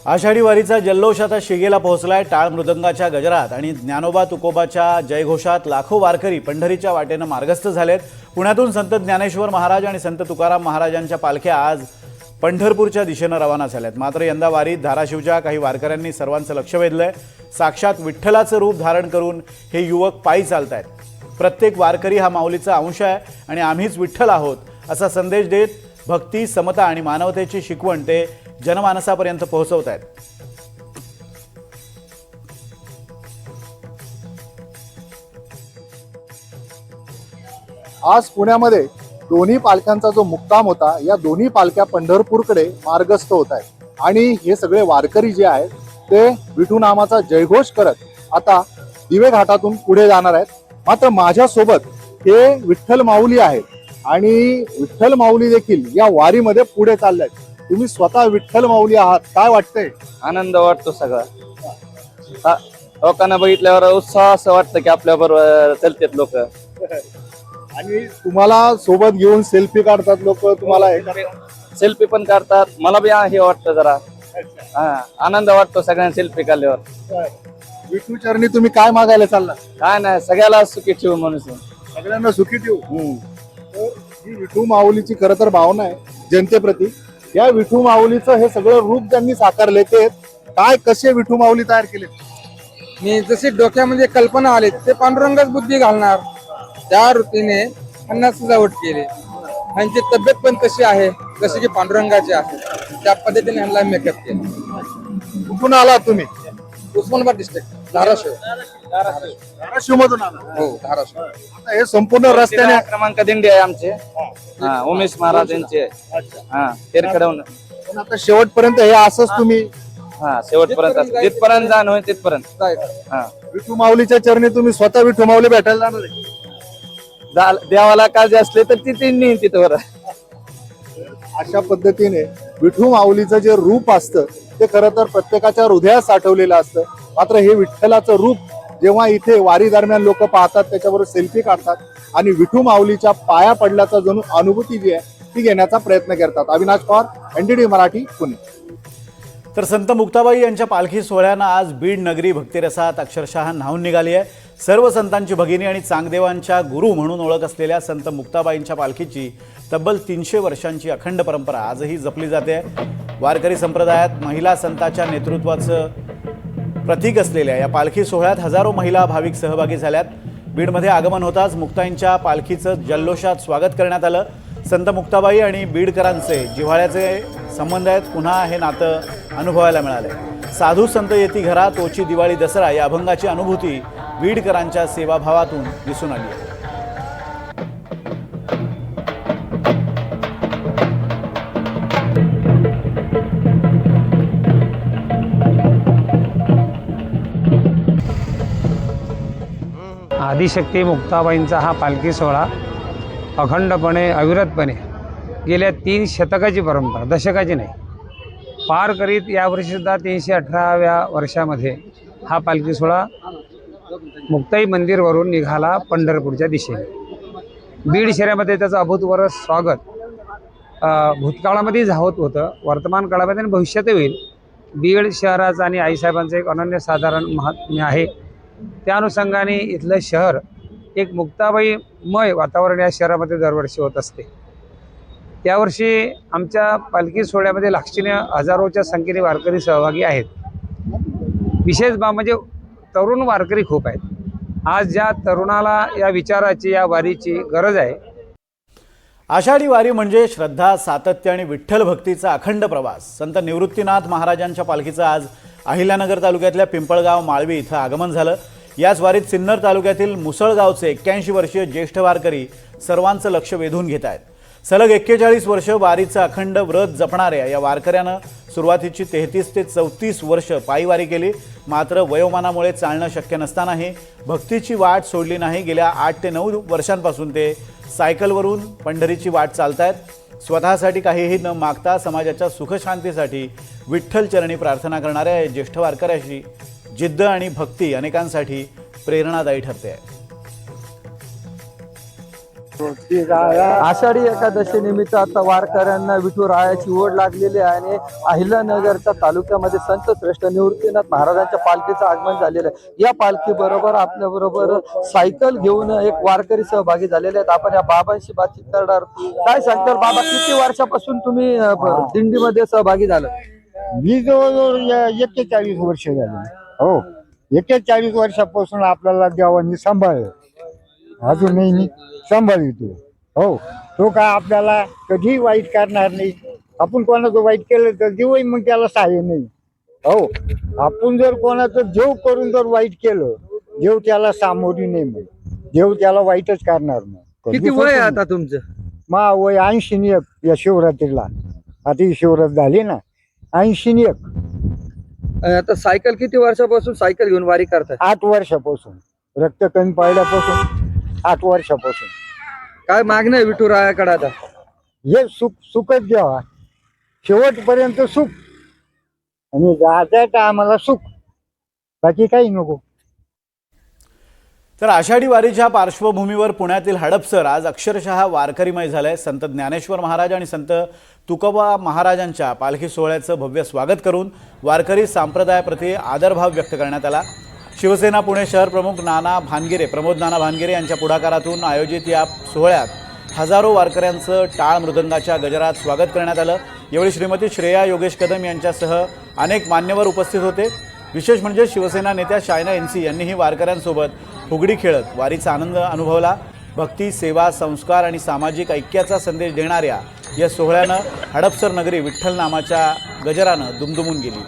आषाढी वारीचा जल्लोष आता शिगेला पोहोचलाय। टाळ मृदंगाच्या गजरात आणि ज्ञानोबा तुकोबाच्या जयघोषात लाखो वारकरी पंढरीच्या वाटेने मार्गस्थ झालेत। पुण्यातून संत ज्ञानेश्वर महाराज आणि संत तुकाराम महाराजांच्या पालख्या आज पंढरपूरच्या दिशेने रवाना झाल्यात। मात्र यंदा वारीत धाराशिवच्या काही वारकऱ्यांनी सर्वांचं लक्ष वेधलंय। साक्षात विठ्ठलाचं रूप धारण करून हे युवक पायी चालतायत। प्रत्येक वारकरी हा माऊलीचा अंश आहे आणि आम्हीच विठ्ठल आहोत असा संदेश देत भक्ती, समता आणि मानवतेची शिकवण ते जनमानसापर्यंत पोहोचवत आहेत। आज पुण्यामध्ये दोन्ही पालख्यांचा जो मुक्काम होता, या दोन्ही पालख्या पंढरपूरकडे मार्गस्थ होत आहेत आणि हे सगळे वारकरी जे आहेत ते विठू नामाचा जयघोष करत आता दिवे घाटातून पुढे जाणार आहेत। मात्र माझ्या सोबत हे विठ्ठल माऊली आहेत आणि विठ्ठल माऊली देखील या वारीमध्ये पुढे चाललेत। तुम्ही स्वतः विठ्ठल माऊली आहात, काय वाटतंय? आनंद वाटतो सगळा। लोकांना बघितल्यावर उत्साह असं वाटतं की आपल्या बरोबर चलतेत लोक आणि तुम्हाला सोबत घेऊन सेल्फी काढतात लोक, तुम्हाला सेल्फी पण काढतात। मला बी हे वाटतं जरा आनंद वाटतो सगळ्यांना सेल्फी काढल्यावर। विठू चरणी तुम्ही काय मागायला चालला? काय नाही, सगळ्याला सुखी ठेवू म्हणून सगळ्यांना सुखी ठेवू। तर ही विठू माऊलीची खरं तर भावना आहे जनतेप्रती। या विठू माऊलीचं हे सगळं रूप त्यांनी साकारले, ते काय कसे विठू माऊली तयार केले? मी जशी डोक्यामध्ये कल्पना आली ते पांडुरंगच बुद्धी घालणार त्या वृत्तीने त्यांना सजावट केली। त्यांची तब्येत पण कशी आहे, जशी की पांडुरंगाची आहे त्या पद्धतीने यांना मेकअप केला। कुठून आला तुम्ही? उस्मानाबाद डिस्ट्रिक्ट, धाराशिव। धाराशिव मधून आला? हो, धाराशिव। आता हे संपूर्ण रस्त्याने क्रमांक दिंडी आहे आमचे। उमेश महाराज यांचे तेरखडवून। पण आता शेवटपर्यंत हे असंच तुम्ही शेवटपर्यंत जिथपर्यंत जाण होईल तिथपर्यंत। विठू माऊलीच्या चरणी तुम्ही स्वतः विठू माऊली भेटायला जाणार आहे? देवाला काळजी असले तर ती तिथवर। अशा पद्धतीने विठू माऊलीचं जे रूप असतं ते खरं तर प्रत्येकाच्या हृदयात साठवलेलं असतं। मात्र हे विठ्ठलाचं रूप जेव्हा इथे वारी दरम्यान लोक पाहतात, त्याच्याबरोबर सेल्फी काढतात आणि विठू माऊलीच्या पाया पडल्याचा जणू अनुभूती जी आहे ती घेण्याचा प्रयत्न करतात। अविनाश पवार, NDTV मराठी, पुणे। तर संत मुक्ताबाई यांच्या पालखी सोहळ्यानं आज बीड नगरी भक्तिरसात अक्षरशः न्हाऊन निघाली आहे। सर्व संतांची भगिनी आणि चांगदेवांच्या गुरु म्हणून ओळख असलेल्या संत मुक्ताबाईंच्या पालखीची तब्बल 300 वर्षांची अखंड परंपरा आजही जपली जाते। वारकरी संप्रदायात महिला संतांच्या नेतृत्वाचं प्रतीक असलेल्या या पालखी सोहळ्यात हजारो महिला भाविक सहभागी झाल्यात। बीडमध्ये आगमन होताच मुक्ताईंच्या पालखीचं जल्लोषात स्वागत करण्यात आलं। संत मुक्ताबाई आणि बीडकरांचे जिव्हाळ्याचे संबंध आहेत, पुन्हा हे नातं अनुभवायला मिळाले। साधू संत येती घरा तोची दिवाळी दसरा या अभंगाची अनुभूती बीडकरांच्या सेवाभावातून दिसून आली आहे। आदिशक्ती मुक्ताबाईंचा हा पालखी सोहळा अखंडपणे, अविरतपणे गेल्या 3 शतकाची परंपरा, दशकाची नाही, पार करीत यावर्षीसुद्धा 318व्या वर्षामध्ये हा पालखी सोहळा मुक्ताई मंदिरवरून निघाला पंढरपूरच्या दिशेने। बीड शहरामध्ये त्याचं अभूतपूर्व स्वागत भूतकाळामध्ये होत होतं, वर्तमान काळामध्ये आणि भविष्यातही होईल। बीड शहराचं आणि आईसाहेबांचं एक अनन्यसाधारण महात्म्य आहे। त्या अनुषंगाने इथलं शहर एक मुक्ताबाईमय वातावरण या शहरामध्ये दरवर्षी होत असते। त्यावर्षी आमच्या पालखी सोहळ्यामध्ये लाखीने हजारोच्या संख्येने वारकरी सहभागी आहेत। विशेष बाब म्हणजे तरुण वारकरी खूप आहेत। आज ज्या तरुणाला या विचाराची, या वारीची गरज आहे। आषाढी वारी म्हणजे श्रद्धा, सातत्य आणि विठ्ठल भक्तीचा अखंड प्रवास। संत निवृत्तीनाथ महाराजांच्या पालखीचं आज अहिल्यानगर तालुक्यातल्या पिंपळगाव माळवी इथं आगमन झालं। याच वारीत सिन्नर तालुक्यातील मुसळगावचे 81 वर्षीय ज्येष्ठ वारकरी सर्वांचं लक्ष वेधून घेत आहेत। सलग 41 वर्ष वारीचं अखंड व्रत जपणाऱ्या या वारकऱ्यानं सुरुवातीची 33 ते 34 वर्ष पायीवारी केली। मात्र वयोमानामुळे चालणं शक्य नसतानाही भक्तीची वाट सोडली नाही। गेल्या 8 ते 9 वर्षांपासून ते सायकलवरून पंढरीची वाट चालतायत। स्वतःसाठी काहीही न मागता समाजाच्या सुखशांतीसाठी विठ्ठल चरणी प्रार्थना करणाऱ्या या ज्येष्ठ वारकऱ्याची जिद्द आणि भक्ती अनेकांसाठी प्रेरणादायी ठरते आहे। आषाढी एकादशी निमित्त आता वारकऱ्यांना विठुरायाची ओढ लागलेली आहे आणि अहिल्यानगरच्या तालुक्यामध्ये संत श्रेष्ठ निवृत्तीनाथ महाराजांच्या पालखीचं आगमन झालेलं आहे। या पालखी बरोबर आपल्या बरोबर सायकल घेऊन एक वारकरी सहभागी झालेले आहेत। आपण या बाबांशी बातचीत करणार। काय सांगताल बाबा, किती वर्षापासून तुम्ही दिंडीमध्ये सहभागी झाला? मी जवळजवळ 41 वर्ष झाले। हो, 41 वर्षापासून आपल्याला देवांनी सांभाळलं, अजूनही मी सांभाळतो। हो, तो काय आपल्याला कधीही वाईट करणार नाही। आपण कोणाचं वाईट केलं तर देवही मग त्याला सहाय्य नाही। हो, आपण जर कोणाचं देव करून जर वाईट केलं, देव त्याला सामोरी नाही, मग देव त्याला वाईटच करणार। मग किती वय आहे आता तुमचं? मा वय 81 या शिवरात्रीला। आता ही शिवरात्र झाली ना, 81। आता सायकल किती वर्षापासून सायकल घेऊन वारी करताय? 8 वर्षापासून, रक्त कमी पाहिल्यापासून 8 वर्षापासून। काय मागणं आहे विठुरायाकडे आता? हे सुखच द्यावा, शेवटपर्यंत सुख, आणि जायच्या टायमाला सुख, बाकी काही नको। तर आषाढी वारीच्या पार्श्वभूमीवर पुण्यातील हडपसर आज अक्षरशः वारकरीमय झालंय। संत ज्ञानेश्वर महाराज आणि संत तुकोबा महाराजांच्या पालखी सोहळ्याचं भव्य स्वागत करून वारकरी संप्रदायाप्रती आदरभाव व्यक्त करण्यात आला। शिवसेना पुणे शहर प्रमुख प्रमोद नाना भानगिरे यांच्या पुढाकारातून आयोजित या सोहळ्यात हजारो वारकऱ्यांचं टाळ मृदंगाच्या गजरात स्वागत करण्यात आलं। यावेळी श्रीमती श्रेया योगेश कदम यांच्यासह अनेक मान्यवर उपस्थित होते। विशेष म्हणजे शिवसेना नेत्या शायना एनसी यांनीही वारकऱ्यांसोबत फुगडी खेळत वारीचा आनंद अनुभवला। भक्ती, सेवा, संस्कार आणि सामाजिक ऐक्याचा संदेश देणाऱ्या या सोहळ्यानं हडपसर नगरी विठ्ठल नामाच्या गजरानं दुमदुमून गेली।